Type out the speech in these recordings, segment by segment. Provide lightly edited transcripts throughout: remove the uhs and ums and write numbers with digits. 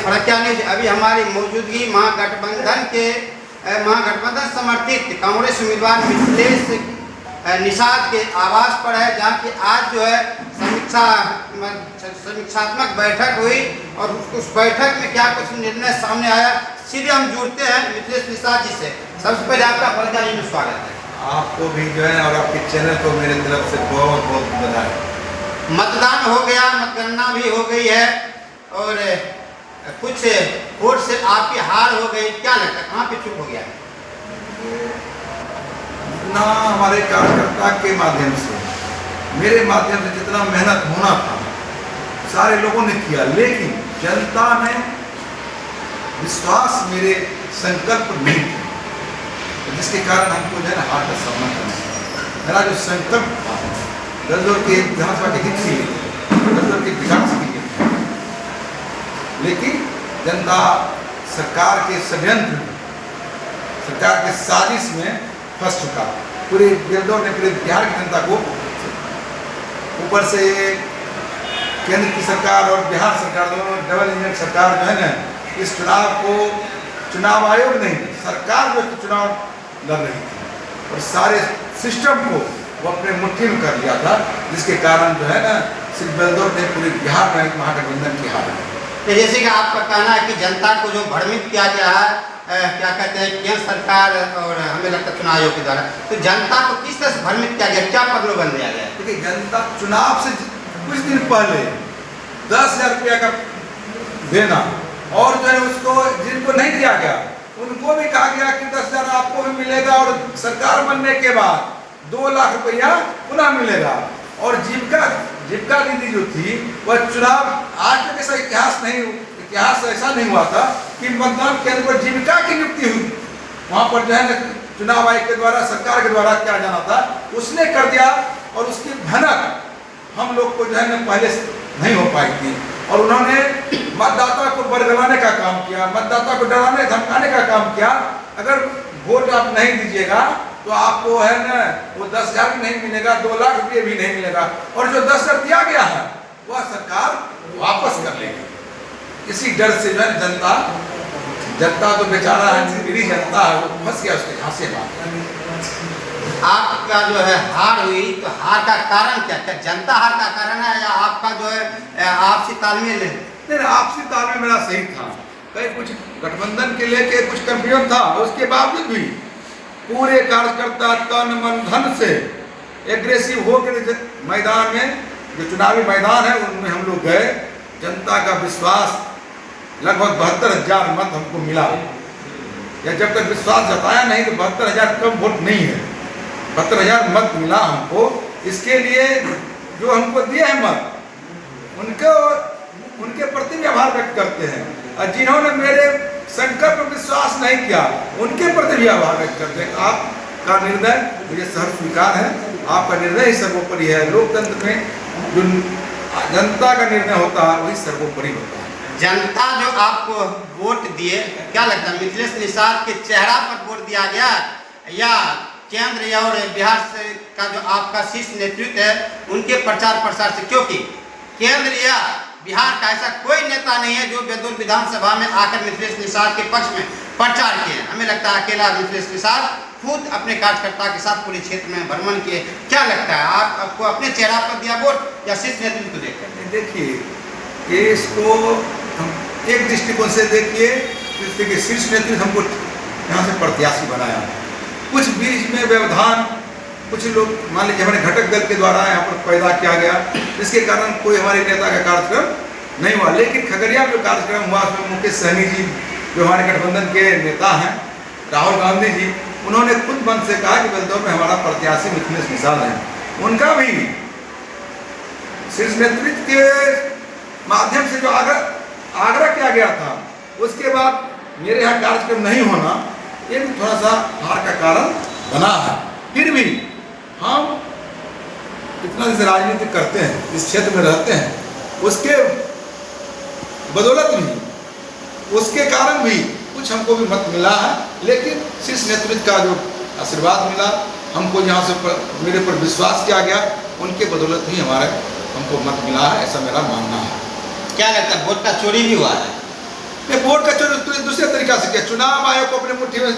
फर्क क्या नहीं, अभी हमारी मौजूदगी महागठबंधन समर्थित कांग्रेस उम्मीदवार मिथिलेश निषाद के आवास पर है, जहाँ की आज जो है समीक्षात्मक बैठक हुई और उस बैठक में क्या कुछ निर्णय सामने आया, सीधे हम जुड़ते हैं मिथिलेश निषाद जी से। सबसे पहले आपका फर्जा में स्वागत है। आपको भी जो है और आपके चैनल को मेरे तरफ से बहुत बहुत बधाई। मतदान हो गया, मतगणना भी हो गई है और कुछ वोट से आपकी हार हो गई, क्या लगता है कहाँ पे चुप हो गया? ना हमारे कार्यकर्ता के माध्यम से, मेरे माध्यम से जितना मेहनत होना था सारे लोगों ने किया, लेकिन जनता ने विश्वास मेरे संकल्प नहीं किया, जिसके कारण हमको जो है ना हार का सामना करना पड़ा। मेरा जो संकल्प था दलदल के विधानसभा के हित के लिए, दलदल के विकास के लिए, लेकिन जनता सरकार के षड्यंत्र, सरकार के साजिश में फंस चुका। पूरे दलदल ने पूरे बिहार की जनता को, ऊपर से केंद्र की सरकार और बिहार सरकार दोनों डबल इंजन सरकार जो है ना, इस चुनाव को, चुनाव आयोग नहीं सरकार जो चुनाव लड़ रही थी और सारे सिस्टम को वो अपने मुट्ठी में कर लिया था, जिसके कारण जो है ना सिर्फ दलदल ने पूरे बिहार में महागठबंधन की हार है। तो जैसे कि आपका कहना है कि जनता को जो भ्रमित किया गया है, क्या कहते हैं केंद्र सरकार और हमें लगता है चुनाव आयोग के द्वारा, तो जनता को किस तरह से भ्रमित किया गया, क्या प्रलोभन दिया गया? देखिए जनता चुनाव से कुछ दिन पहले 10,000 रुपया का देना और जो है उसको जिनको नहीं दिया गया उनको भी कहा गया कि 10,000 आपको भी मिलेगा और सरकार बनने के बाद 2 लाख रुपया पुनः मिलेगा। और जीविका दीदी जो थी वह चुनाव, आज तक ऐसा इतिहास ऐसा नहीं हुआ था कि मतदान केंद्र पर जीविका की नियुक्ति हुई, वहाँ पर जो है ना चुनाव आयोग के द्वारा, सरकार के द्वारा क्या जाना था उसने कर दिया और उसकी भनक हम लोग को जो है ना पहले से नहीं हो पाई थी। और उन्होंने मतदाता को बरगलाने का काम किया, मतदाता को डराने धमकाने का काम किया। अगर वोट आप नहीं दीजिएगा तो आपको है ना वो 10,000 भी नहीं मिलेगा, 2 लाख रुपये भी नहीं मिलेगा, और जो 10,000 दिया गया है वह सरकार वापस कर लेगी। इसी डर से जो है जनता तो बेचारा है, मेरी जनता है, वो फंस गया उसके झांसे में। आपका जो है हार हुई, तो हार का कारण क्या, जनता हार का कारण है या आपका जो है आपसी तालमेल है? नहीं, आपसी तालमेल मेरा सही था, कहीं कुछ गठबंधन के लेके कुछ कंफ्यूजन था, उसके बावजूद भी पूरे कार्यकर्ता तन मन धन से एग्रेसिव होकर मैदान में, जो चुनावी मैदान है उनमें हम लोग गए। जनता का विश्वास लगभग 72,000 मत हमको मिला, या जब तक विश्वास जताया नहीं तो 72,000 कम वोट नहीं है, 72,000 मत मिला हमको। इसके लिए जो हमको दिए हैं मत उनके प्रति भी आभार व्यक्त करते हैं, और जिन्होंने मेरे संकल्प पर विश्वास नहीं किया उनके प्रति भी आभार व्यक्त करते हैं। आपका निर्णय मुझे सहर्ष स्वीकार है, आपका निर्णय ही सर्वोपरि है। लोकतंत्र में जो जनता का निर्णय होता है वही सर्वोपरि होता है। जनता जो आपको वोट दिए, क्या लगता है मिथिलेश निषाद के चेहरा पर वोट दिया गया या केंद्र या और बिहार से का जो आपका शीर्ष नेतृत्व है उनके प्रचार प्रसार से? क्योंकि केंद्र या बिहार का ऐसा कोई नेता नहीं है जो बेदुल विधानसभा में आकर मिथिलेश निषाद के पक्ष में प्रचार किए। हमें लगता है अकेला मिथिलेश निषाद खुद अपने कार्यकर्ता के साथ पूरे क्षेत्र में भ्रमण किए। क्या लगता है आपको अपने चेहरा पर दिया वोट या शीर्ष नेतृत्व को देखकर? देखिए इसको हम एक दृष्टिकोण से देखिए, शीर्ष नेतृत्व हमको यहाँ से प्रत्याशी बनाया, कुछ बीच में व्यवधान कुछ लोग मान लीजिए हमारे घटक दल के द्वारा यहाँ पर पैदा किया गया, जिसके कारण कोई हमारे नेता का कार्यक्रम नहीं हुआ। लेकिन खगड़िया में जो कार्यक्रम हुआ उसमें मुकेश सहनी जी जो हमारे गठबंधन के नेता हैं, राहुल गांधी जी, उन्होंने खुद मन से कहा कि बेलदौर में हमारा प्रत्याशी मिथिलेश निषाद है। उनका भी शीर्ष नेतृत्व के माध्यम से जो आग्रह किया गया था, उसके बाद मेरे यहाँ कार्यक्रम नहीं होना ये भी थोड़ा सा हार का कारण बना है। फिर भी हम इतना जैसे राजनीति करते हैं, इस क्षेत्र में रहते हैं, उसके बदौलत भी, उसके कारण भी कुछ हमको भी मत मिला है। लेकिन शीर्ष नेतृत्व का जो आशीर्वाद मिला, हमको यहाँ से मेरे पर विश्वास किया गया, उनके बदौलत ही हमको मत मिला है, ऐसा मेरा मानना है। क्या लगता है वोट का चोरी भी हुआ है? ये वोट का चोरी दूसरे तरीका से किया। चुनाव आयोग को अपने मुट्ठी में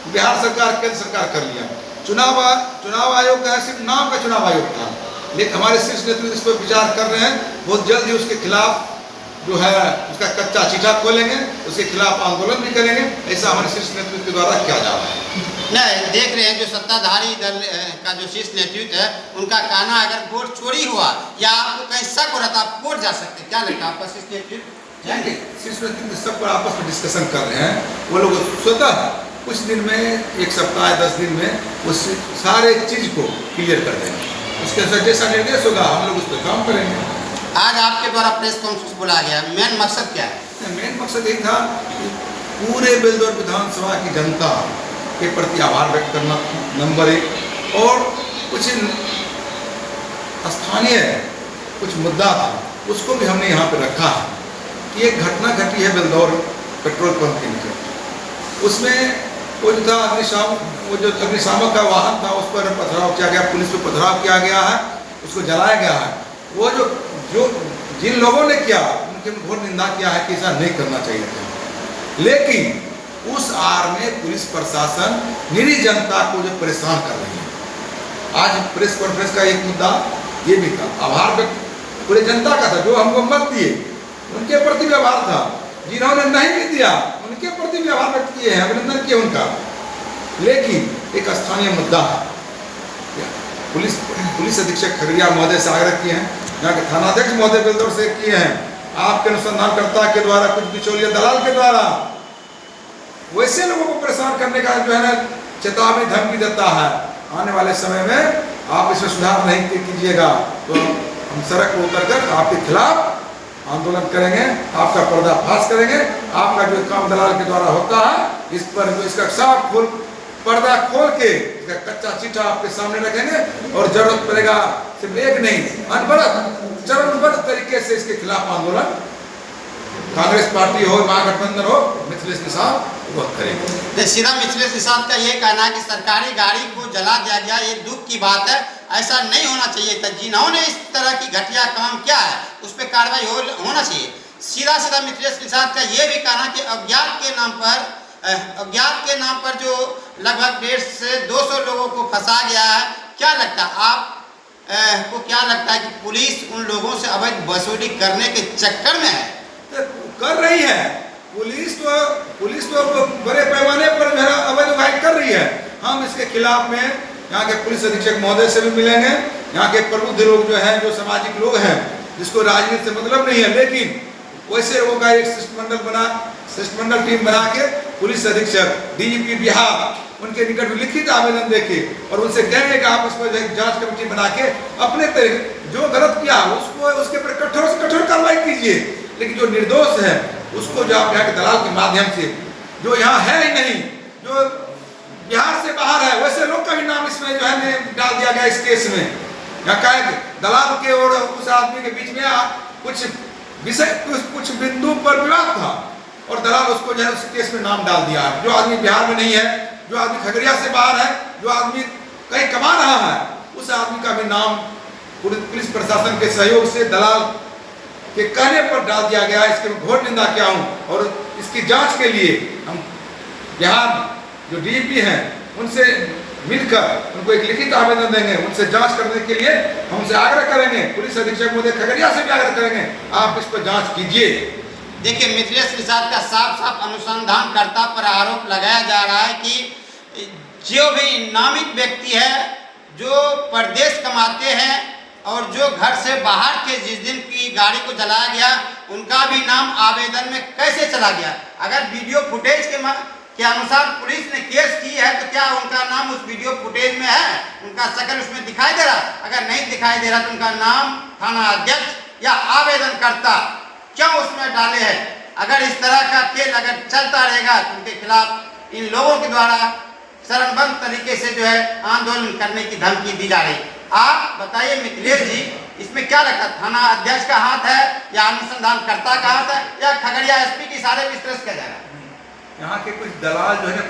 बिहार सरकार, केंद्र सरकार कर लिया। चुनाव आयोग का सिर्फ नाम का चुनाव आयोग था, लेकिन हमारे शीर्ष नेतृत्व इस पर विचार कर रहे हैं। बहुत जल्द ही उसके खिलाफ जो है उसका कच्चा चिट्ठा खोलेंगे, उसके खिलाफ आंदोलन भी करेंगे। ऐसा हमारे शीर्ष नेतृत्व के द्वारा किया जा रहा है। नहीं, देख रहे हैं जो सत्ताधारी दल का जो शीर्ष नेतृत्व है, उनका कहना अगर वोट चोरी हुआ या आपको कहीं शक हो रहा था आप कोर्ट जा सकते हैं। क्या लगता है आपका शीर्ष नेतृत्व जाएंगे? शीर्ष नेतृत्व सब पर आपस में डिस्कशन कर रहे हैं। वो लोग स्वतः कुछ दिन में, एक सप्ताह 10 दिन में वो सारे चीज को क्लियर कर देंगे। उसके अनुसार जैसा निर्देश होगा हम लोग उस पर काम करेंगे। आज आपके द्वारा प्रेस कॉन्फ्रेंस बुलाया गया, मेन मकसद क्या है? मेन मकसद यही था कि पूरे बेलदौर विधानसभा की जनता के प्रति आभार व्यक्त करना नंबर 1, और कुछ स्थानीय कुछ मुद्दा था उसको भी हमने यहाँ पे रखा है कि एक घटना घटी है बेलदौर पेट्रोल पंप के नीचे। उसमें वो जो था अग्निशामक का वाहन था, उस पर पथराव किया गया, पुलिस पर पथराव किया गया है, उसको जलाया गया है। वो जो जिन लोगों ने किया उनकी घोर निंदा किया है कि ऐसा नहीं करना चाहिए था, लेकिन उस आड़ में पुलिस प्रशासन निरीह जनता को जो परेशान कर रही है। आज प्रेस कॉन्फ्रेंस का एक मुद्दा ये भी था, आभार व्यक्त पूरे जनता का था। जो हमको मत दिए उनके प्रति भी आभार था, जिन्होंने नहीं भी दिया उनके प्रति भी आभार व्यक्त किए हैं, अभिनंदन किए उनका। लेकिन एक स्थानीय मुद्दा है, पुलिस अधीक्षक खगड़िया महोदय से आग्रह किए हैं, यहाँ के थानाध्यक्ष महोदय बेलदौर से किए हैं, आपके अनुसंधानकर्ता के द्वारा, कुछ बिचौलिया दलाल के द्वारा वैसे लोगों को परेशान करने का जो है ना चेतावनी धमकी देता है। आने वाले समय में आप इसमें सुधार नहीं कीजिएगा तो हम सड़क पर उतरकर आपके खिलाफ आंदोलन करेंगे, आपका पर्दाफाश करेंगे। आपका जो काम दलाल के द्वारा होता है इस पर जो इसका साफ पर्दा खोल के इसका कच्चा चिट्ठा आपके सामने रखेंगे, और जरूरत पड़ेगा सिर्फ एक नहीं अनवरत चरणबद्ध तरीके से इसके खिलाफ आंदोलन कांग्रेस पार्टी हो, महागठबंधन हो, मिथिलेश निषाद वो करेंगे। सीधा मिथिलेश निषाद का ये कहना है कि सरकारी गाड़ी को जला दिया गया, ये दुख की बात है, ऐसा नहीं होना चाहिए था। जिन्होंने इस तरह की घटिया काम किया है उस पर कार्रवाई होना चाहिए। सीधा मिथिलेश निषाद का ये भी कहना कि अज्ञात के नाम पर जो लगभग 150 से 200 लोगों को फंसा गया है। क्या लगता है आप को, क्या लगता है कि पुलिस उन लोगों से अवैध वसूली करने के चक्कर में है? कर रही है पुलिस तो बड़े पैमाने पर अवैध उगाही कर रही है। हम इसके खिलाफ में यहाँ के पुलिस अधीक्षक महोदय से भी मिलेंगे। यहाँ के प्रबुद्ध लोग जो हैं, जो सामाजिक लोग हैं, जिसको राजनीति से मतलब नहीं है, लेकिन वैसे लोगों का एक शिष्टमंडल टीम बना के पुलिस अधीक्षक, डीजीपी बिहार उनके निकट लिखित आवेदन देके और उनसे कहेंगे कि आप इस पर एक जांच कमेटी बना के अपने तरीके जो गलत किया उसको उसके पर कठोर से कठोर कार्रवाई कीजिए। लेकिन जो निर्दोष है उसको जो आप यहाँ के दलाल के माध्यम से, जो यहाँ है ही नहीं, जो बिहार से बाहर है, वैसे लोग का भी नाम इसमें जो है डाल दिया गया इस केस में। यहाँ का दलाल के और उस आदमी के बीच में कुछ बिंदु पर विवाद था और दलाल उसको जो है उस केस में नाम डाल दिया। जो आदमी बिहार में नहीं है, जो आदमी खगड़िया से बाहर है, जो आदमी कहीं कमा रहा है, उस आदमी का भी नाम पुलिस प्रशासन के सहयोग से दलाल के कहने पर डाल दिया गया। इसके घोर निंदा किया हूँ और इसकी जांच के लिए हम बिहार जो डीजीपी हैं उनसे मिलकर उनको एक लिखित आवेदन देंगे, उनसे जांच करने के लिए हम उनसे आग्रह करेंगे। पुलिस अधीक्षक महोदय खगड़िया से भी आग्रह करेंगे, आप इस पर जांच कीजिए। देखिए, मिथिलेश निषाद का साफ अनुसंधानकर्ता पर आरोप लगाया जा रहा है कि जो भी नामित व्यक्ति है, जो परदेश कमाते हैं और जो घर से बाहर थे जिस दिन की गाड़ी को जलाया गया, उनका भी नाम आवेदन में कैसे चला गया? अगर वीडियो फुटेज के अनुसार पुलिस ने केस की है तो क्या उनका नाम उस वीडियो फुटेज में है? उनका शक्ल उसमें दिखाई दे रहा? अगर नहीं दिखाई दे रहा तो उनका नाम थाना अध्यक्ष या आवेदनकर्ता क्यों उसमें डाले हैं? अगर इस तरह का खेल अगर चलता रहेगा तो उनके खिलाफ इन लोगों के द्वारा चरणबद्ध तरीके से जो है आंदोलन करने की धमकी दी जा रही। आप बताइए मिथिलेश जी, इसमें क्या लगता है, थाना अध्यक्ष का हाथ है या अनुसंधानकर्ता का हाथ है या खगड़िया एसपी की इशारे पर इस तरह किया जा रहा है? यहाँ के कुछ दलाल जो है ना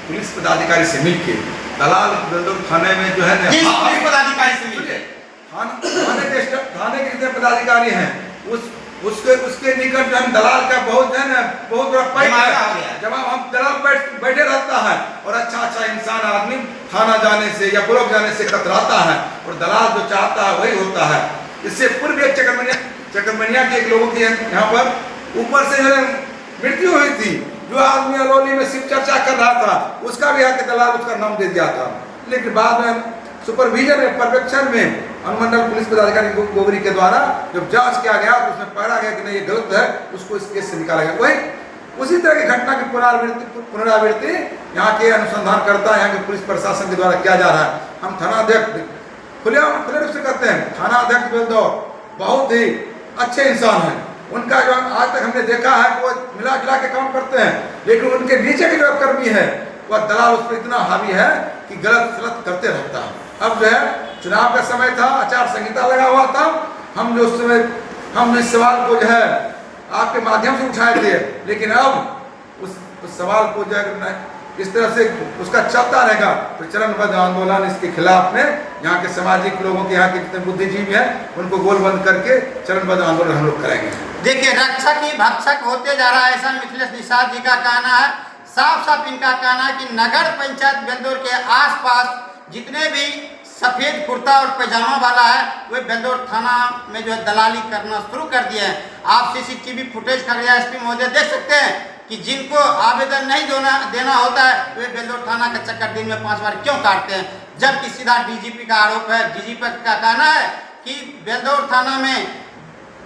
पुलिस पदाधिकारी से मिलके दलाल बेलदौर थाने में जो है ना पुलिस पदाधिकारी से मिलके थाने के जितने पदाधिकारी हैं उसके निकट जो है दलाल का बहुत है ना, बहुत बड़ा पैक जमावड़ा हो गया। है। जब हम दलाल बैठे रहता है और अच्छा इंसान आदमी थाना जाने से या ब्लॉक जाने से कतराता है, और दलाल जो चाहता है वही होता है। इससे पूर्व एक चकरमनिया के एक लोगों की यहाँ पर ऊपर से जो है मृत्यु हुई थी, जो आदमी अलौली में शिव चर्चा कर रहा था, उसका भी यहाँ के दलाल उसका नाम दे दिया था। लेकिन बाद में सुपरविजन में, पर्यवेक्षण में अनुमंडल पुलिस पदाधिकारी गोगरी के द्वारा जब जांच किया गया तो उसमें पकड़ा गया कि नहीं ये गलत है, उसको इस केस से निकाला गया। वही उसी तरह की घटना की पुनरावृत्ति यहाँ के अनुसंधानकर्ता, यहाँ के पुलिस प्रशासन के द्वारा किया जा रहा है। हम थानाध्यक्ष खुले रूप से कहते हैं, थानाध्यक्ष बेलदौर बहुत ही अच्छे इंसान हैं। उनका जो आज तक हमने देखा है कि वो मिला जुला के काम करते हैं, लेकिन उनके नीचे के जो कर्मी है वह दलाल उस पर इतना हावी है कि गलत करते रहता है। अब जो है चुनाव का समय था, आचार संहिता लगा हुआ था, हम जो उस समय हम इस सवाल को जो है आपके माध्यम से उठाए थे, लेकिन अब उस सवाल को जो है इस तरह से उसका चलता रहेगा तो चरणबद्ध आंदोलन इसके खिलाफ में यहाँ के सामाजिक लोगों के, यहाँ के जितने बुद्धिजीवी हैं उनको गोलबंद करके चरणबद्ध आंदोलन हम लोग करेंगे। देखिए, रक्षक ही भक्षक होते जा रहा है, ऐसा मिथिलेश निषाद जी का कहना है। साफ साफ इनका कहना है कि नगर पंचायत बेलदौर के आसपास जितने भी सफेद कुर्ता और पैजामा वाला है वे बेलदौर थाना में जो है दलाली करना शुरू कर दिए हैं। आप सीसीटीवी फुटेज खगड़िया एसपी महोदय देख सकते हैं कि जिनको आवेदन नहीं देना होता है वे बेलदौर थाना का चक्कर दिन में 5 बार क्यों काटते हैं, जबकि सीधा डीजीपी का आरोप है। डीजीपी का कहना है कि बेलदौर थाना में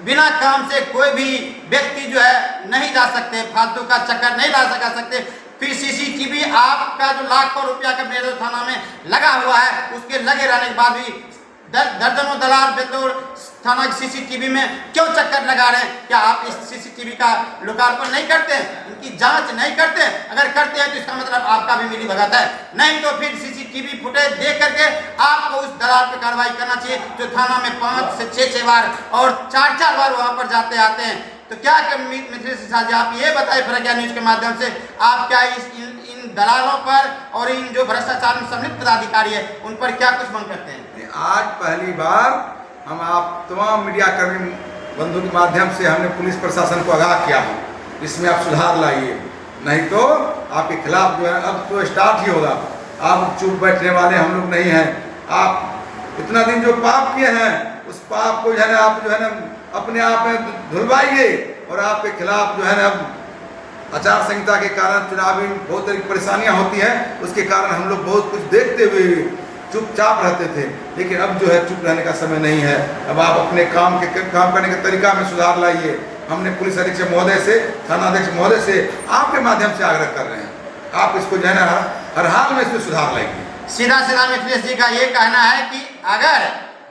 बिना काम से कोई भी व्यक्ति जो है नहीं जा सकते, फालतू का चक्कर नहीं ला सकते। फिर सीसीटीवी आपका जो लाखों रुपया का बेलदौर थाना में लगा हुआ है, उसके लगे रहने के बाद भी दर्जनों दलाल बेलदौर थाना की सीसीटीवी में क्यों चक्कर लगा रहे हैं? क्या आप इस सीसीटीवी का लोकार्पण नहीं करते, इनकी जांच नहीं करते? अगर करते हैं तो इसका मतलब आपका भी मिली भगत है, नहीं तो फिर सीसीटीवी फुटेज देख करके आपको उस दलाल पर कार्रवाई करना चाहिए जो थाना में 5 से 6 बार और 4 बार वहां पर जाते आते हैं। तो क्या मिथिलेश निषाद जी, आप ये बताइए प्रज्ञा न्यूज के माध्यम से, आप क्या इन दलालों पर और इन जो भ्रष्टाचार में सम्मिलित पदाधिकारी है उन पर क्या कुछ मांग करते हैं? आज पहली बार हम आप तमाम मीडिया कर्मी बंधु के माध्यम से हमने पुलिस प्रशासन को आगाह किया है, इसमें आप सुधार लाइए, नहीं तो आपके खिलाफ जो है अब तो स्टार्ट ही होगा। आप चुप बैठने वाले हम लोग नहीं हैं। आप इतना दिन जो पाप किए हैं उस पाप को जो है ना आप जो है ना अपने आप में धुलवाइए, और आपके खिलाफ जो है ना अब आचार संहिता के कारण चुनावी बहुत तरह की परेशानियां होती हैं, उसके कारण हम लोग बहुत कुछ देखते हुए चुपचाप रहते थे, लेकिन अब जो है चुप रहने का समय नहीं है। अब आप अपने काम करने के तरीका में सुधार लाइए। हमने पुलिस अधीक्षक महोदय से, थानाध्यक्ष महोदय से आपके माध्यम से आग्रह कर रहे हैं, आप इसको जो है ना हर हाल में इसमें सुधार लाइए। सीधा मिथिलेश जी का ये कहना है कि अगर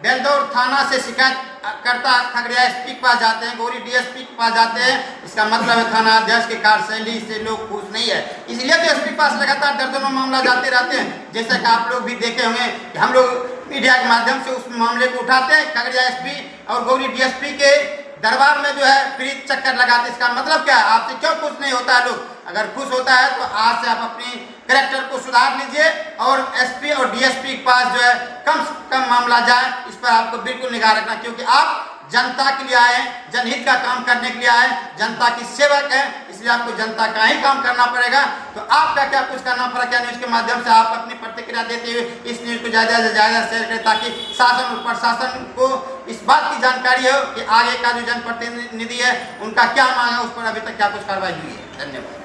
बेलदौर थाना से शिकायत करता खगड़िया एसपी के पास जाते हैं, गौरी डीएसपी के पास जाते हैं, इसका मतलब है थाना अध्यक्ष की कार्यशैली से लोग खुश नहीं है, इसलिए तो एसपी के पास लगातार दर्जनों मामला जाते रहते हैं। जैसा कि आप लोग भी देखे होंगे कि हम लोग मीडिया के माध्यम से उस मामले को उठाते हैं, खगड़िया एसपी और गौरी डीएसपी के दरबार में जो है प्रीत चक्कर लगाते। इसका मतलब क्या है? आपसे क्यों खुश नहीं होता है लोग? अगर खुश होता है तो आज से आप अपनी कैरेक्टर को सुधार लीजिए और एसपी और डीएसपी के पास जो है कम से कम मामला जाए, इस पर आपको बिल्कुल निगाह रखना, क्योंकि आप जनता के लिए आए, जनहित का काम करने के लिए आए, जनता की सेवक है, इसलिए आपको जनता का ही काम करना पड़ेगा। तो आपका क्या कुछ करना प्रज्ञा न्यूज के माध्यम से आप अपनी प्रतिक्रिया देते हुए इस न्यूज को ज़्यादा से ज़्यादा शेयर करें, ताकि शासन और प्रशासन को इस बात की जानकारी हो कि आगे का जो जनप्रतिनिधि है उनका क्या मांग है, उस पर अभी तक क्या कुछ कार्रवाई हुई है। धन्यवाद।